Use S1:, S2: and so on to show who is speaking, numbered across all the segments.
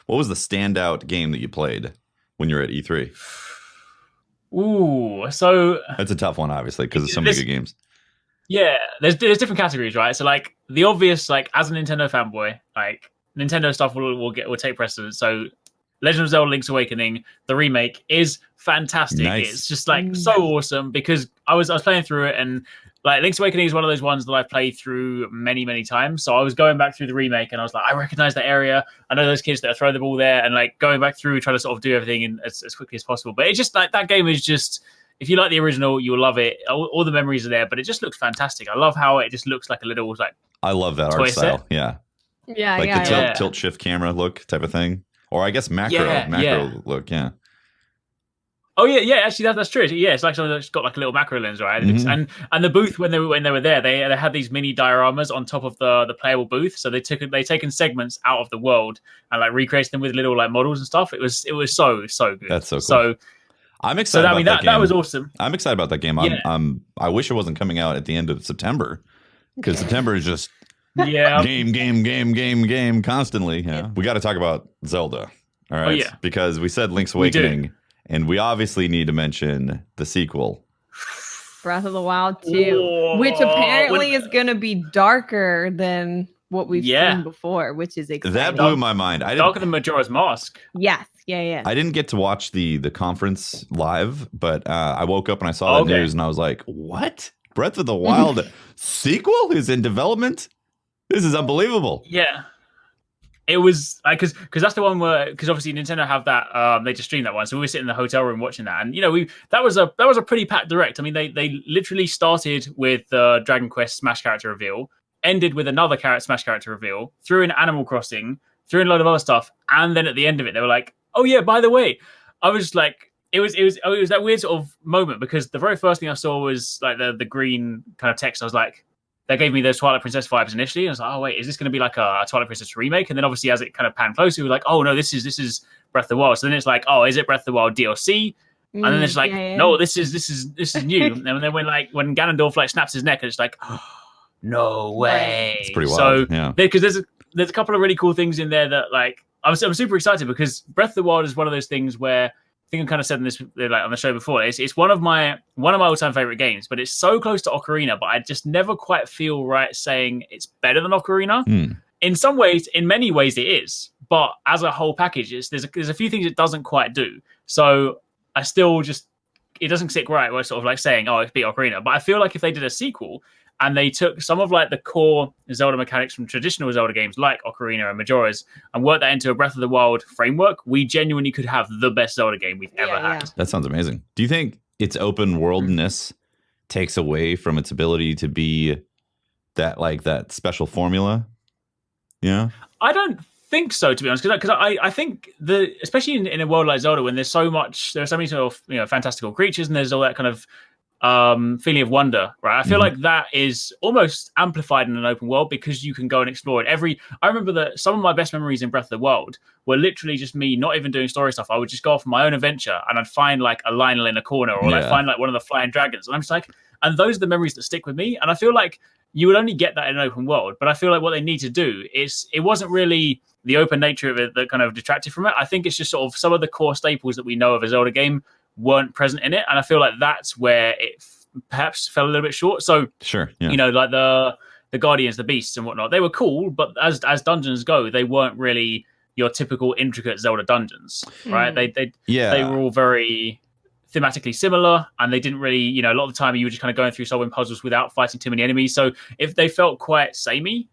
S1: What was the standout game that you played when you were at E3?
S2: Ooh, so
S1: That's a tough one, obviously, because there's so many good games.
S2: Yeah, there's different categories, right? So like the obvious, like as a Nintendo fanboy, like Nintendo stuff will take precedence. So Legend of Zelda: Link's Awakening, the remake, is fantastic.
S1: Nice.
S2: It's just like so awesome because I was playing through it, and like Link's Awakening is one of those ones that I've played through many times. So I was going back through the remake, and I was like, I recognize that area. I know those kids that throw the ball there, and like going back through trying to sort of do everything as quickly as possible. But it's just like that game is just. If you like the original, you'll love it. All the memories are there, but it just looks fantastic. I love how it just looks like a little like.
S1: I love that art style. Yeah, like the tilt shift camera look type of thing, or I guess macro look. Yeah.
S2: Oh yeah. Actually, that's true. Yeah, it's like something that's got like a little macro lens, right? And the booth when they were there, they had these mini dioramas on top of the playable booth. So they taken segments out of the world and like recreated them with little like models and stuff. It was so good.
S1: That's so cool.
S2: So.
S1: I'm excited about that game.
S2: That was awesome.
S1: I'm excited about that game.
S2: Yeah.
S1: I wish it wasn't coming out at the end of September because September is just game constantly. Yeah, we got to talk about Zelda. All right, because we said Link's Awakening, and we obviously need to mention the sequel,
S3: Breath of the Wild 2, which apparently is going to be darker than what we've seen before, which is exciting.
S1: That blew my mind.
S2: Darker than Majora's Mask.
S3: Yes. Yeah.
S1: I didn't get to watch the conference live, but I woke up and I saw that news and I was like, what? Breath of the Wild sequel is in development? This is unbelievable.
S2: Yeah. It was because that's the one where because obviously Nintendo have that they just streamed that one, so we were sitting in the hotel room watching that, and you know that was a pretty packed direct. I mean they literally started with the Dragon Quest Smash character reveal, ended with another Smash character reveal, threw in Animal Crossing, threw in a load of other stuff, and then at the end of it they were like, oh yeah, by the way, I was like, it was that weird sort of moment because the very first thing I saw was like the green kind of text. I was like, that gave me those Twilight Princess vibes initially. I was like, oh wait, is this going to be like a Twilight Princess remake? And then obviously as it kind of panned closer, we were like, oh no, this is Breath of the Wild. So then it's like, oh, is it Breath of the Wild DLC? And then it's like, no, this is new. And then when Ganondorf like snaps his neck, and it's like, oh, no way.
S1: It's pretty wild.
S2: So because there's a couple of really cool things in there that like. I'm super excited because Breath of the Wild is one of those things where I think I kind of said this like on the show before. It's one of my all-time favorite games, but it's so close to Ocarina. But I just never quite feel right saying it's better than Ocarina. In some ways, in many ways, it is. But as a whole package, there's a few things it doesn't quite do. So I still just it doesn't sit right. We're sort of like saying, oh, it beat Ocarina. But I feel like if they did a sequel. And they took some of like the core Zelda mechanics from traditional Zelda games like Ocarina and Majora's and worked that into a Breath of the Wild framework. We genuinely could have the best Zelda game we've ever had.
S1: That sounds amazing. Do you think its open worldness takes away from its ability to be that special formula? Yeah, I
S2: don't think so, to be honest, because I think especially in a world like Zelda when there are so many sort of fantastical creatures and there's all that kind of feeling of wonder, right? I feel like that is almost amplified in an open world because you can go and explore it. I remember that some of my best memories in Breath of the Wild were literally just me not even doing story stuff. I would just go off on my own adventure and I'd find like a Lionel in a corner or I'd find like one of the flying dragons. And I'm just like, and those are the memories that stick with me. And I feel like you would only get that in an open world. But I feel like what they need to do is it wasn't really the open nature of it that kind of detracted from it. I think it's just sort of some of the core staples that we know of a Zelda game weren't present in it, and I feel like that's where it perhaps fell a little bit short. So
S1: sure,
S2: like the Guardians, the Beasts, and whatnot, they were cool, but as dungeons go, they weren't really your typical intricate Zelda dungeons, right? They were all very thematically similar, and they didn't really, a lot of the time you were just kind of going through solving puzzles without fighting too many enemies. So if they felt quite samey.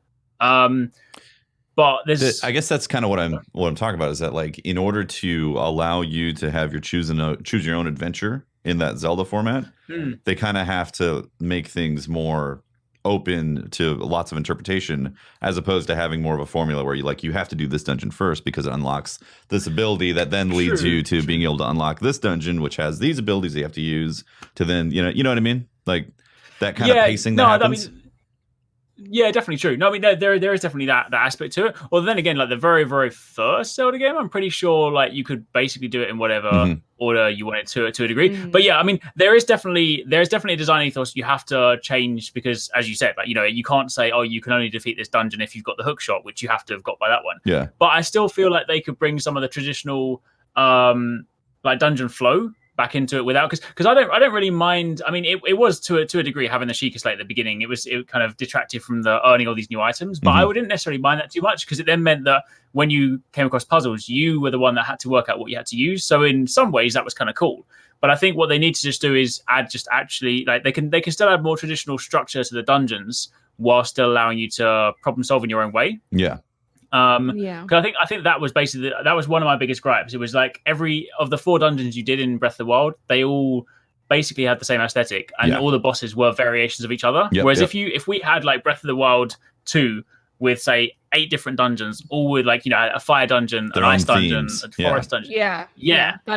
S2: But
S1: I guess that's kind of what I'm talking about is that like in order to allow you to have your choose your own adventure in that Zelda format, they kind of have to make things more open to lots of interpretation as opposed to having more of a formula where you have to do this dungeon first because it unlocks this ability that then leads you to being able to unlock this dungeon which has these abilities you have to use to then you know what I mean, like that kind of pacing that happens.
S2: Yeah, definitely true. No, I mean there is definitely that aspect to it. Or then again, like the very very first Zelda game, I'm pretty sure like you could basically do it in whatever order you wanted to a degree. But yeah, I mean there's definitely a design ethos you have to change because, as you said, like you can't say you can only defeat this dungeon if you've got the hook shot, which you have to have got by that one.
S1: Yeah.
S2: But I still feel like they could bring some of the traditional like dungeon flow back into it without because I don't really mind. I mean, it was to a degree having the Sheikah Slate at the beginning. It kind of detracted from the earning all these new items, but I wouldn't necessarily mind that too much because it then meant that when you came across puzzles, you were the one that had to work out what you had to use. So in some ways, that was kind of cool. But I think what they need to just do is add actually like they can still add more traditional structure to the dungeons while still allowing you to problem solve in your own way.
S1: Yeah.
S2: Because I think that was basically that was one of my biggest gripes. It was like every of the 4 dungeons you did in Breath of the Wild, they all basically had the same aesthetic, and all the bosses were variations of each other. Whereas if we had like Breath of the Wild 2 with say 8 different dungeons, all with like a fire dungeon, an ice dungeon, a forest dungeon,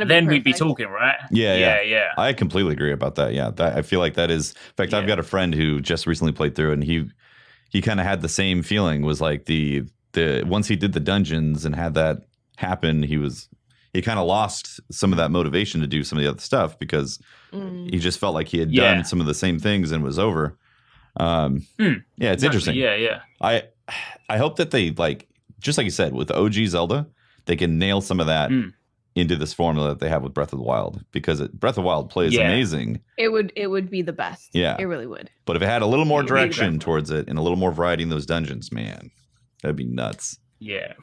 S2: then we'd be talking, right?
S1: Yeah. I completely agree about that. Yeah, I feel like that is. In fact, I've got a friend who just recently played through, and he kind of had the same feeling. Was like the once he did the dungeons and had that happen, he kind of lost some of that motivation to do some of the other stuff because he just felt like he had done some of the same things and was over. It's interesting. I hope that they like, just like you said, with OG Zelda, they can nail some of that into this formula that they have with Breath of the Wild, because Breath of the Wild plays amazing.
S3: It would be the best.
S1: Yeah,
S3: it really would.
S1: But if it had a little more direction towards it and a little more variety in those dungeons, man, that'd be nuts.
S2: Yeah.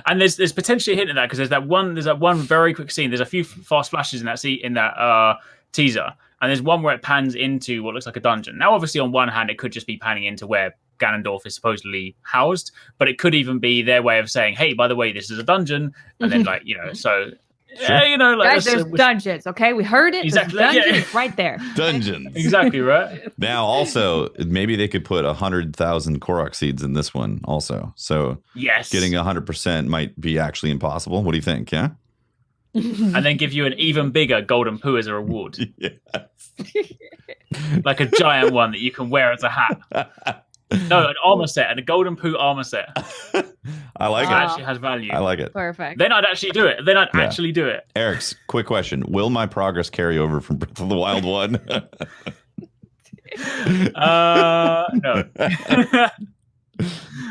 S2: And there's potentially a hint of that because there's that one very quick scene. There's a few fast flashes in that teaser, and there's one where it pans into what looks like a dungeon. Now, obviously, on one hand, it could just be panning into where Ganondorf is supposedly housed, but it could even be their way of saying, "Hey, by the way, this is a dungeon," and then so.
S1: Sure.
S3: Guys, there's dungeons. Okay, we heard it.
S2: Exactly.
S3: There's dungeons right there.
S1: Dungeons.
S2: Exactly right.
S1: Now, also, maybe they could put 100,000 Korok seeds in this one, also. So, getting 100% might be actually impossible. What do you think? Yeah.
S2: And then give you an even bigger golden poo as a reward.
S1: Yes.
S2: Like a giant one that you can wear as a hat. No, an armor set, and a golden poo armor set.
S1: I like it.
S2: Actually has value.
S1: I like it.
S3: Perfect.
S2: Then I'd actually do it. Actually do it.
S1: Arekkz, quick question. Will my progress carry over from Breath of the Wild 1?
S2: No.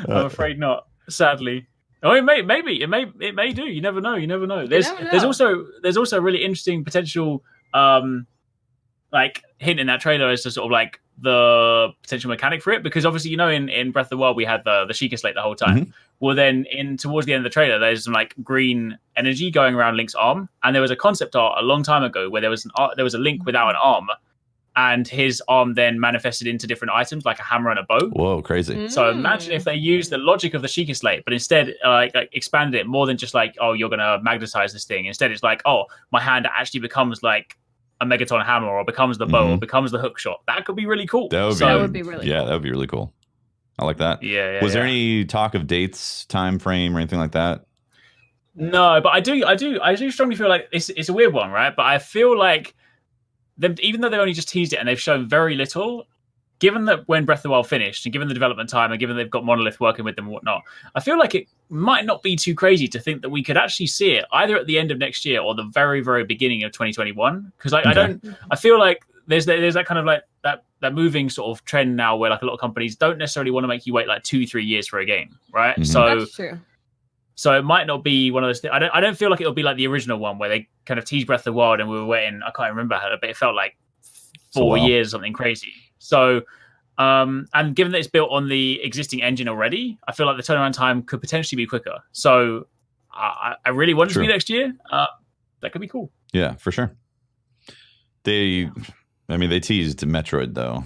S2: I'm afraid not. Sadly. Oh, it may do. You never know. There's also a really interesting potential like hint in that trailer as to sort of like the potential mechanic for it, because obviously in Breath of the Wild we had the Sheikah Slate the whole time. Well, then towards the end of the trailer there's some like green energy going around Link's arm, and there was a concept art a long time ago where there was a Link without an arm, and his arm then manifested into different items like a hammer and a bow.
S1: Whoa, crazy.
S2: So imagine if they used the logic of the Sheikah Slate, but instead like expanded it more than just like, oh, you're gonna magnetize this thing. Instead it's like, oh, my hand actually becomes like a Megaton hammer, or becomes the bow, or becomes the hook shot. That could be really cool.
S3: That would be really cool.
S1: Yeah, that would be really cool. I like that.
S2: Yeah.
S1: Was there any talk of dates, time frame, or anything like that?
S2: No, but I do strongly feel like it's a weird one, right? But I feel like even though they only just teased it and they've shown very little, given that when Breath of the Wild finished, and given the development time, and given they've got Monolith working with them and whatnot, I feel like it might not be too crazy to think that we could actually see it either at the end of next year or the very, very beginning of 2021. Because I feel like there's that kind of like that moving sort of trend now where like a lot of companies don't necessarily want to make you wait like 2-3 years for a game, right? So
S3: that's true.
S2: So it might not be one of those things. I don't feel like it'll be like the original one where they kind of teased Breath of the Wild and we were waiting. I can't remember how, but it felt like 4 years or something crazy. So, and given that it's built on the existing engine already, I feel like the turnaround time could potentially be quicker. So I really want it to be next year. That could be cool.
S1: Yeah, for sure. They teased Metroid though.